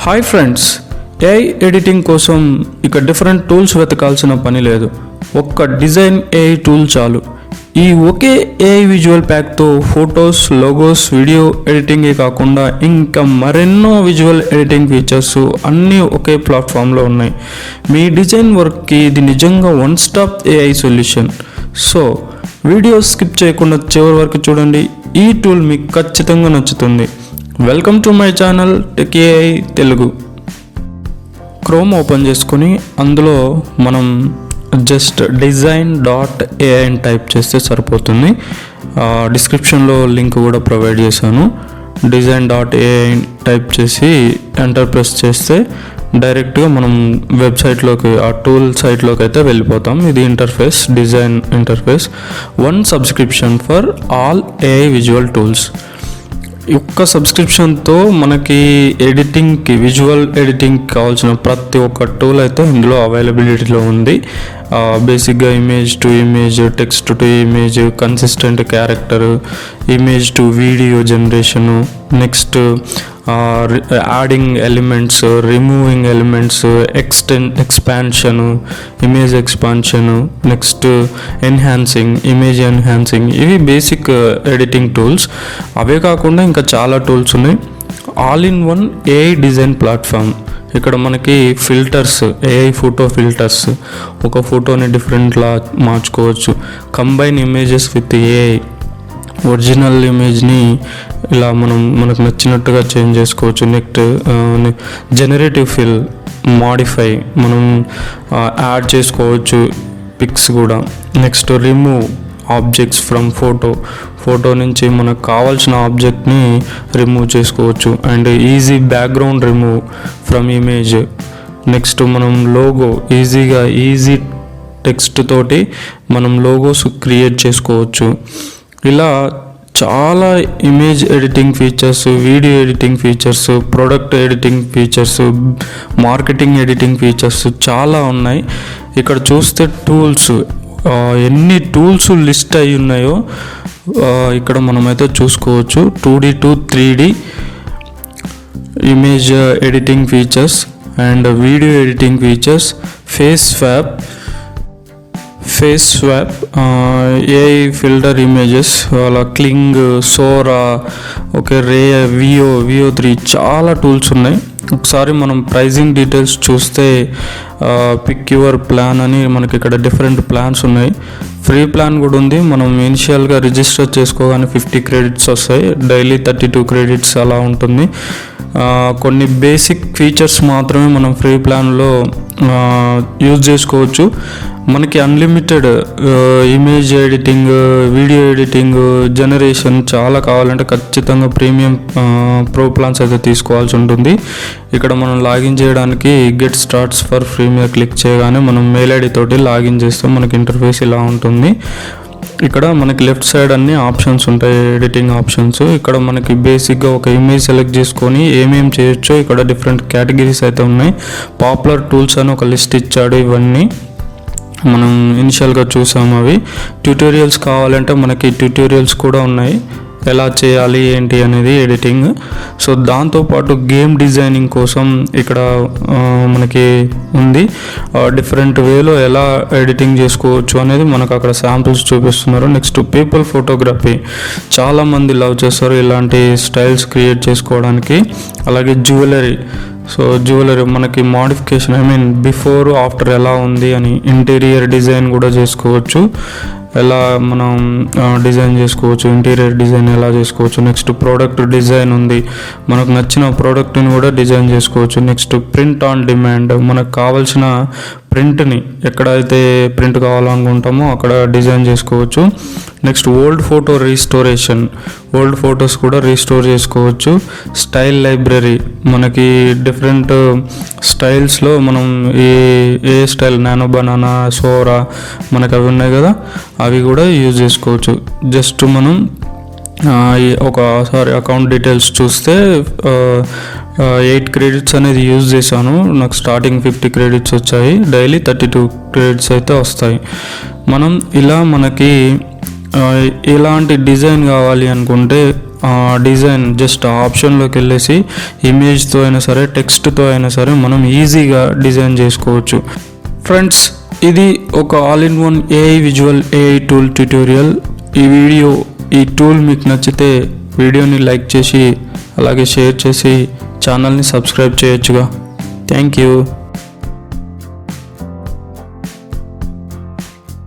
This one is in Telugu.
హాయ్ ఫ్రెండ్స్, ఏఐ ఎడిటింగ్ కోసం ఇక డిఫరెంట్ టూల్స్ వెతకాల్సిన పని లేదు. ఒక్క డిజైన్ ఏఐ టూల్ చాలు. ఈ ఒకే ఏఐ విజువల్ ప్యాక్తో ఫొటోస్, లోగోస్, వీడియో ఎడిటింగే కాకుండా ఇంకా మరెన్నో విజువల్ ఎడిటింగ్ ఫీచర్స్ అన్నీ ఒకే ప్లాట్ఫామ్లో ఉన్నాయి. మీ డిజైన్ వర్క్కి ఇది నిజంగా one stop AI solution. So video skip చేయకుండా చివరి వరకు చూడండి. ఈ టూల్ మీకు ఖచ్చితంగా నచ్చుతుంది. Welcome to my channel tech AI Telugu. Chrome open చేసుకొని అందులో మనం జస్ట్ design.ai అని టైప్ చేస్తే సరిపోతుంది. డిస్క్రిప్షన్లో లింక్ కూడా ప్రొవైడ్ చేశాను. design.ai టైప్ చేసి ఎంటర్ ప్రెస్ చేస్తే డైరెక్ట్గా మనం వెబ్సైట్లోకి, ఆ టూల్ సైట్లోకి అయితే వెళ్ళిపోతాం. ఇది interface, design interface. 1 subscription for all AI visual tools. ఒక్క సబ్స్క్రిప్షన్తో మనకి ఎడిటింగ్కి, విజువల్ ఎడిటింగ్కి కావాల్సిన ప్రతి ఒక్క టూల్ అయితే ఇందులో అవైలబిలిటీలో ఉంది. బేసిక్గా image to image, text to image, consistent character, image to video generation, next adding elements, removing elements, expansion, image expansion, next enhancing, image enhancing. ఇవి బేసిక్ ఎడిటింగ్ టూల్స్. అవే కాకుండా ఇంకా చాలా టూల్స్ ఉన్నాయి. All in one AI design platform. ఇక్కడ మనకి ఫిల్టర్స్, ఏఐ ఫోటో ఫిల్టర్స్, ఒక ఫోటోని డిఫరెంట్లా మార్చుకోవచ్చు. Combine images with AI, original ఇమేజ్ని ఇలా మనకు నచ్చినట్టుగా చేంజ్ చేసుకోవచ్చు. నెక్స్ట్ జనరేటివ్ ఫిల్, మాడిఫై, మనం యాడ్ చేసుకోవచ్చు పిక్స్ కూడా. Next remove objects from photo నుంచి మనకు కావాల్సిన ఆబ్జెక్ట్ని రిమూవ్ చేసుకోవచ్చు. And easy background remove from image. Next మనం లోగో, ఈజీ టెక్స్ట్ తోటి మనం లోగోస్ క్రియేట్ చేసుకోవచ్చు. ఇలా చాలా image editing features, video editing features, product editing features, marketing editing features చాలా ఉన్నాయి. ఇక్కడ చూస్తే టూల్స్, ఎన్ని టూల్స్ లిస్ట్ అయి ఉన్నాయో ఇక్కడ మనమైతే చూసుకోవచ్చు. 2D to 3D image editing features and video editing features, face swap, AI filter images, అలా క్లింగ్, సోరా, ఓకే, VO3 చాలా టూల్స్ ఉన్నాయి. ఒకసారి మనం ప్రైజింగ్ డీటెయిల్స్ చూస్తే పిక్ యువర్ ప్లాన్ అని మనకి ఇక్కడ డిఫరెంట్ ప్లాన్స్ ఉన్నాయి. ఫ్రీ ప్లాన్ కూడా ఉంది. మనం ఇనిషియల్గా రిజిస్టర్ చేసుకోగానే 50 క్రెడిట్స్ వస్తాయి. డైలీ 32 క్రెడిట్స్ అలా ఉంటుంది. కొన్ని బేసిక్ ఫీచర్స్ మాత్రమే మనం ఫ్రీ ప్లాన్లో యూజ్ చేసుకోవచ్చు. మనకి unlimited image editing, video editing, generation చాలా కావాలంటే ఖచ్చితంగా ప్రీమియం ప్రో ప్లాన్స్ అయితే తీసుకోవాల్సి ఉంటుంది. ఇక్కడ మనం లాగిన్ చేయడానికి గెట్ స్టార్ట్స్ ఫర్ ఫ్రీ మీద క్లిక్ చేయగానే మనం మెయిల్ ఐడి తోటి లాగిన్ చేస్తే మనకి ఇంటర్ఫేస్ ఇలా ఉంటుంది. ఇక్కడ మనకి లెఫ్ట్ సైడ్ అన్ని ఆప్షన్స్ ఉంటాయి, ఎడిటింగ్ ఆప్షన్స్. ఇక్కడ మనకి బేసిక్గా ఒక ఇమేజ్ సెలెక్ట్ చేసుకొని ఏమేమి చేయొచ్చో ఇక్కడ డిఫరెంట్ కేటగిరీస్ అయితే ఉన్నాయి. పాపులర్ టూల్స్ అని ఒక లిస్ట్ ఇచ్చాడు. ఇవన్నీ మనం ఇనిషియల్గా చూసాము. అవి ట్యూటోరియల్స్ కావాలంటే మనకి ట్యూటోరియల్స్ కూడా ఉన్నాయి, ఎలా చేయాలి ఏంటి అనేది ఎడిటింగ్. సో దాంతోపాటు గేమ్ డిజైనింగ్ కోసం ఇక్కడ మనకి ఉంది. డిఫరెంట్ వేలో ఎలా ఎడిటింగ్ చేసుకోవచ్చు అనేది మనకు అక్కడ శాంపుల్స్ చూపిస్తున్నారు. నెక్స్ట్ పీపుల్ ఫోటోగ్రఫీ, చాలామంది లవ్ చేస్తారు ఇలాంటి స్టైల్స్ క్రియేట్ చేసుకోవడానికి. అలాగే జ్యువెలరీ మనకి మోడిఫికేషన్, బిఫోర్ ఆఫ్టర్ ఎలా ఉంది అని ఇంటీరియర్ డిజైన్ కూడా చేసుకోవచ్చు. ఎలా మనం డిజైన్ చేసుకోవచ్చు, ఇంటీరియర్ డిజైన్ ఎలా చేసుకోవచ్చు. నెక్స్ట్ ప్రోడక్ట్ డిజైన్ ఉంది, మనకు నచ్చిన ప్రోడక్ట్ని కూడా డిజైన్ చేసుకోవచ్చు. నెక్స్ట్ ప్రింట్ ఆన్ డిమాండ్, మనకు కావాల్సిన ప్రింట్ని ఎక్కడైతే ప్రింట్ కావాలనుకుంటామో అక్కడ డిజైన్ చేసుకోవచ్చు. Next old photo restoration, old photos కూడా రీస్టోర్ చేసుకోవచ్చు. స్టైల్ లైబ్రరీ, మనకి డిఫరెంట్ స్టైల్స్లో మనం ఏ స్టైల్, నానో బనానా, సోరా, మనకు అవి ఉన్నాయి కదా, అవి కూడా యూజ్ చేసుకోవచ్చు. జస్ట్ మనం ఒకసారి అకౌంట్ డీటెయిల్స్ చూస్తే 8 క్రెడిట్స్ అనేది యూజ్ చేశాను. నాకు స్టార్టింగ్ 50 క్రెడిట్స్ వచ్చాయి. డైలీ 32 క్రెడిట్స్ అయితే వస్తాయి. మనం ఇలా మనకి ఎలాంటి డిజైన్ కావాలి అనుకుంటే డిజైన్ జస్ట్ ఆప్షన్లోకి వెళ్ళేసి ఇమేజ్తో అయినా సరే టెక్స్ట్తో అయినా సరే మనం ఈజీగా డిజైన్ చేసుకోవచ్చు. ఫ్రెండ్స్, ఇది ఒక all in one AI visual AI tool tutorial. ఈ టూల్ మీకు నచ్చితే వీడియోని లైక్ చేసి అలాగే షేర్ చేసి ఛానల్ని సబ్స్క్రైబ్ చేయొచ్చుగా. Thank you.